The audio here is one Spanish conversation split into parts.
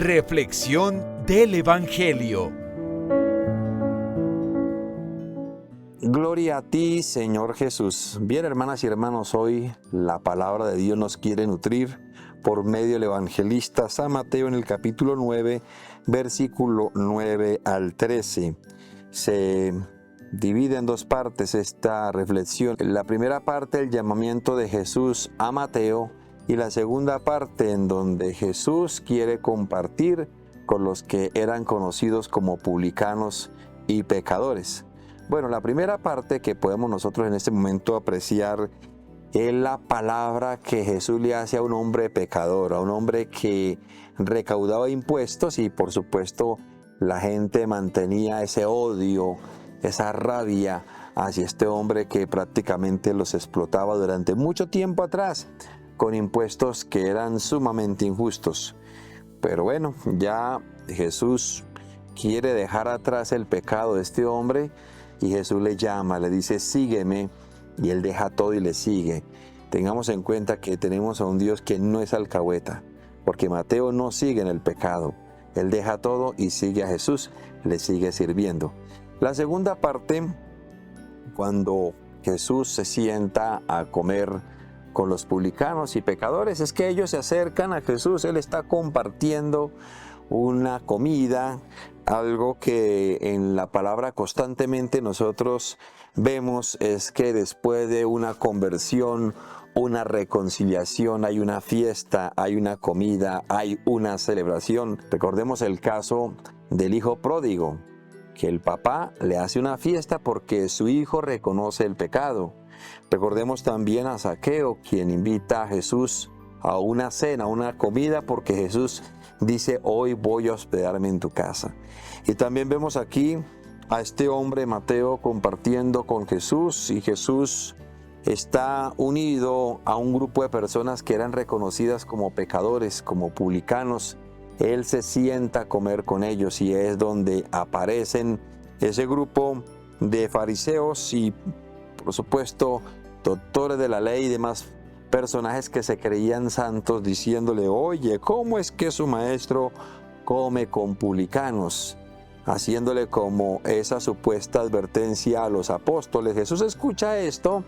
Reflexión del Evangelio. Gloria a ti, Señor Jesús. Bien, hermanas y hermanos, hoy la palabra de Dios nos quiere nutrir por medio del evangelista San Mateo en el capítulo 9, versículo 9 al 13. Se divide en dos partes esta reflexión. La primera parte, el llamamiento de Jesús a Mateo, y la segunda parte en donde Jesús quiere compartir con los que eran conocidos como publicanos y pecadores. Bueno, la primera parte que podemos nosotros en este momento apreciar es la palabra que Jesús le hace a un hombre pecador, a un hombre que recaudaba impuestos y por supuesto la gente mantenía ese odio, esa rabia hacia este hombre que prácticamente los explotaba durante mucho tiempo atrás con impuestos que eran sumamente injustos. Pero bueno, ya Jesús quiere dejar atrás el pecado de este hombre y Jesús le llama, le dice, sígueme, y él deja todo y le sigue. Tengamos en cuenta que tenemos a un Dios que no es alcahueta, porque Mateo no sigue en el pecado. Él deja todo y sigue a Jesús, le sigue sirviendo. La segunda parte, cuando Jesús se sienta a comer con los publicanos y pecadores, es que ellos se acercan a Jesús. Él está compartiendo una comida, algo que en la palabra constantemente nosotros vemos es que después de una conversión, una reconciliación, hay una fiesta, hay una comida, hay una celebración. Recordemos el caso del hijo pródigo, que el papá le hace una fiesta porque su hijo reconoce el pecado. Recordemos también a Zaqueo, quien invita a Jesús a una cena, a una comida, porque Jesús dice, hoy voy a hospedarme en tu casa. Y también vemos aquí a este hombre Mateo compartiendo con Jesús, y Jesús está unido a un grupo de personas que eran reconocidas como pecadores, como publicanos. Él se sienta a comer con ellos y es donde aparecen ese grupo de fariseos y por supuesto doctores de la ley y demás personajes que se creían santos, diciéndole, oye, ¿cómo es que su maestro come con publicanos? Haciéndole como esa supuesta advertencia a los apóstoles. Jesús escucha esto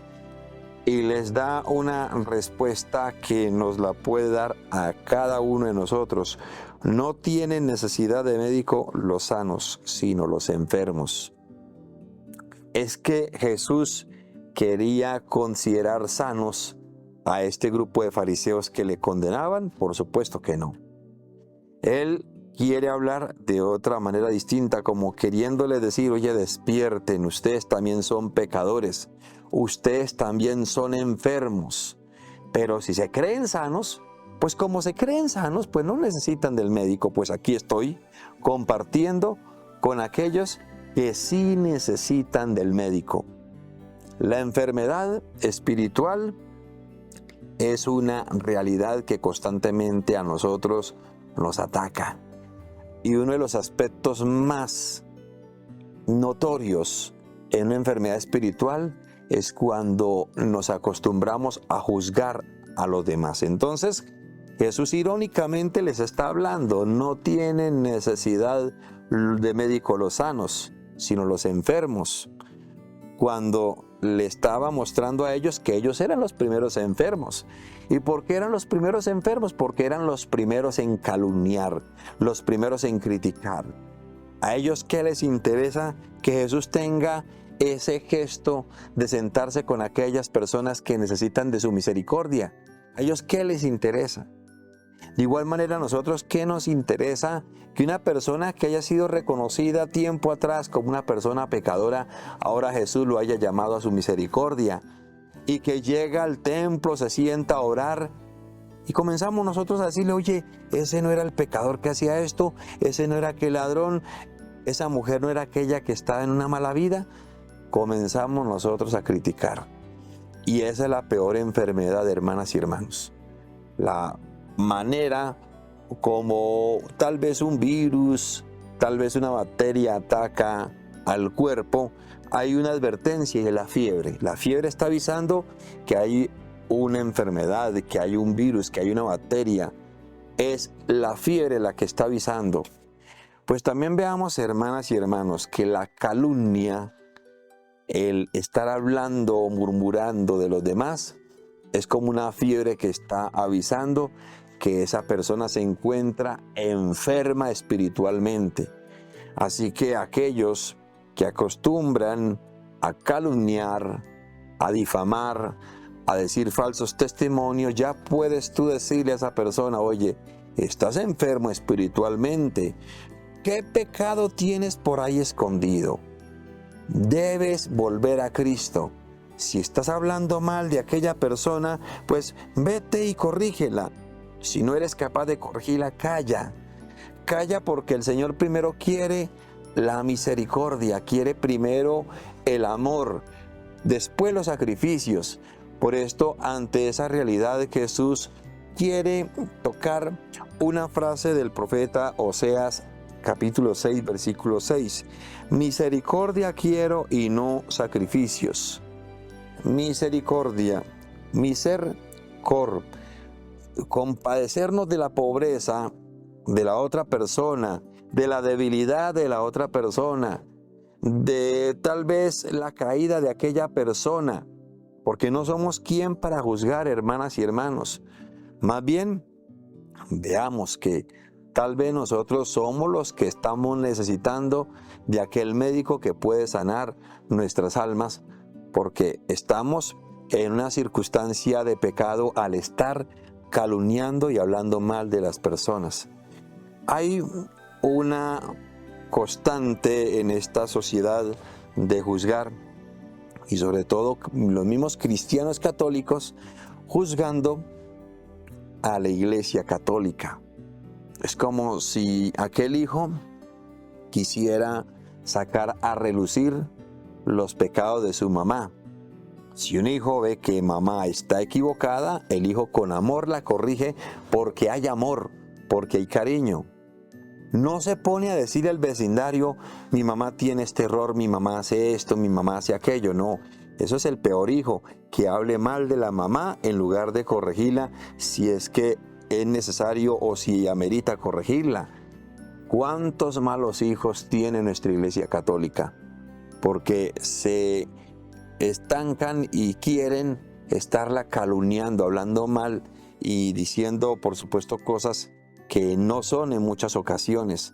y les da una respuesta que nos la puede dar a cada uno de nosotros. No tienen necesidad de médico los sanos, sino los enfermos. Es que Jesús quería considerar sanos a este grupo de fariseos que le condenaban. Por supuesto que no. Él quiere hablar de otra manera distinta, como queriéndole decir, oye, despierten, ustedes también son pecadores, ustedes también son enfermos, pero si se creen sanos, pues como se creen sanos, pues no necesitan del médico. Pues aquí estoy compartiendo con aquellos que sí necesitan del médico. La enfermedad espiritual es una realidad que constantemente a nosotros nos ataca. Y uno de los aspectos más notorios en una enfermedad espiritual es cuando nos acostumbramos a juzgar a los demás. Entonces, Jesús irónicamente les está hablando, no tienen necesidad de médicos los sanos, sino los enfermos. Cuando le estaba mostrando a ellos que ellos eran los primeros enfermos. ¿Y por qué eran los primeros enfermos? Porque eran los primeros en calumniar, los primeros en criticar. ¿A ellos qué les interesa? Que Jesús tenga ese gesto de sentarse con aquellas personas que necesitan de su misericordia. ¿A ellos qué les interesa? De igual manera, a nosotros, ¿qué nos interesa? Que una persona que haya sido reconocida tiempo atrás como una persona pecadora, ahora Jesús lo haya llamado a su misericordia, y que llega al templo, se sienta a orar, y comenzamos nosotros a decirle, oye, ese no era el pecador que hacía esto, ese no era aquel ladrón, esa mujer no era aquella que estaba en una mala vida. Comenzamos nosotros a criticar. Y esa es la peor enfermedad, hermanas y hermanos. La manera como tal vez un virus, tal vez una bacteria ataca al cuerpo, hay una advertencia de la fiebre. La fiebre está avisando que hay una enfermedad, que hay un virus, que hay una bacteria. es la fiebre la que está avisando. Pues también veamos, hermanas y hermanos, que la calumnia, el estar hablando o murmurando de los demás, es como una fiebre que está avisando que esa persona se encuentra enferma espiritualmente. Así que aquellos que acostumbran a calumniar, a difamar, a decir falsos testimonios, ya puedes tú decirle a esa persona: oye, estás enfermo espiritualmente. ¿Qué pecado tienes por ahí escondido? Debes volver a Cristo. Si estás hablando mal de aquella persona, pues vete y corrígela. Si no eres capaz de corregirla, calla. Calla, porque el Señor primero quiere la misericordia, quiere primero el amor, después los sacrificios. Por esto, ante esa realidad, Jesús quiere tocar una frase del profeta Oseas, capítulo 6, versículo 6. Misericordia quiero y no sacrificios. Misericordia, compadecernos de la pobreza de la otra persona, de la debilidad de la otra persona, de tal vez la caída de aquella persona, porque no somos quien para juzgar, hermanas y hermanos. Más bien, veamos que tal vez nosotros somos los que estamos necesitando de aquel médico que puede sanar nuestras almas, porque estamos en una circunstancia de pecado al estar calumniando y hablando mal de las personas. Hay una constante en esta sociedad de juzgar, y sobre todo los mismos cristianos católicos juzgando a la Iglesia Católica. Es como si aquel hijo quisiera sacar a relucir los pecados de su mamá. Si un hijo ve que mamá está equivocada, el hijo con amor la corrige, porque hay amor, porque hay cariño. No se pone a decir al vecindario: mi mamá tiene este error, mi mamá hace esto, mi mamá hace aquello. No, eso es el peor hijo, que hable mal de la mamá en lugar de corregirla si es que es necesario o si amerita corregirla. ¿Cuántos malos hijos tiene nuestra Iglesia Católica? Porque se estancan y quieren estarla calumniando, hablando mal y diciendo, por supuesto, cosas que no son en muchas ocasiones.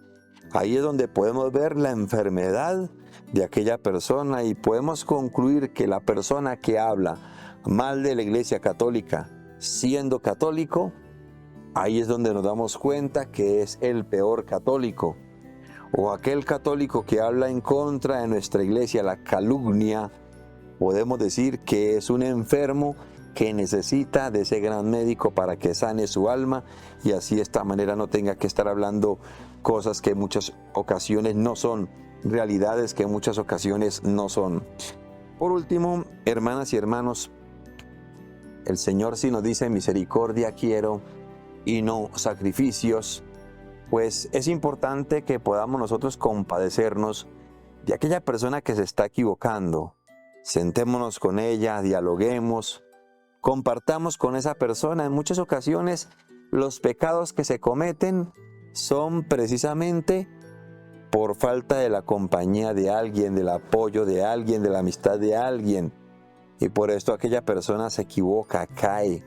Ahí es donde podemos ver la enfermedad de aquella persona y podemos concluir que la persona que habla mal de la Iglesia Católica, siendo católico, ahí es donde nos damos cuenta que es el peor católico. O aquel católico que habla en contra de nuestra iglesia, la calumnia, podemos decir que es un enfermo que necesita de ese gran médico para que sane su alma y así de esta manera no tenga que estar hablando cosas que en muchas ocasiones no son, realidades que en muchas ocasiones no son. Por último, hermanas y hermanos, el Señor sí nos dice: misericordia quiero y no sacrificios. Pues es importante que podamos nosotros compadecernos de aquella persona que se está equivocando. Sentémonos con ella, dialoguemos, compartamos con esa persona. En muchas ocasiones los pecados que se cometen son precisamente por falta de la compañía de alguien, del apoyo de alguien, de la amistad de alguien. Y por esto aquella persona se equivoca, cae.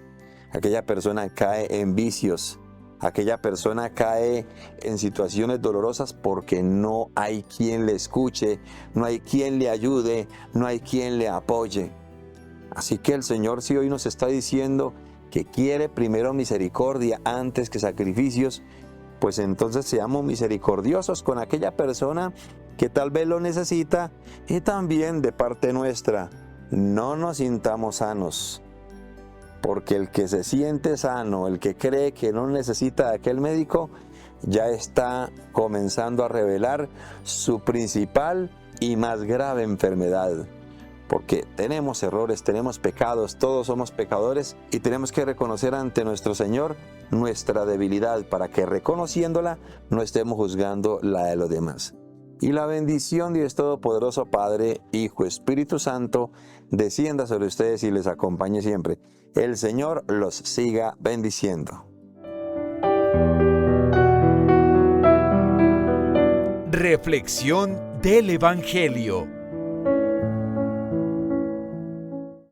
Aquella persona cae en vicios. Aquella persona cae en situaciones dolorosas porque no hay quien le escuche, no hay quien le ayude, no hay quien le apoye. Así que el Señor sí hoy nos está diciendo que quiere primero misericordia antes que sacrificios, pues entonces seamos misericordiosos con aquella persona que tal vez lo necesita y también de parte nuestra no nos sintamos sanos. Porque el que se siente sano, el que cree que no necesita de aquel médico, ya está comenzando a revelar su principal y más grave enfermedad. Porque tenemos errores, tenemos pecados, todos somos pecadores y tenemos que reconocer ante nuestro Señor nuestra debilidad para que reconociéndola no estemos juzgando la de los demás. Y la bendición de Dios Todopoderoso, Padre, Hijo, Espíritu Santo, descienda sobre ustedes y les acompañe siempre. El Señor los siga bendiciendo. Reflexión del Evangelio.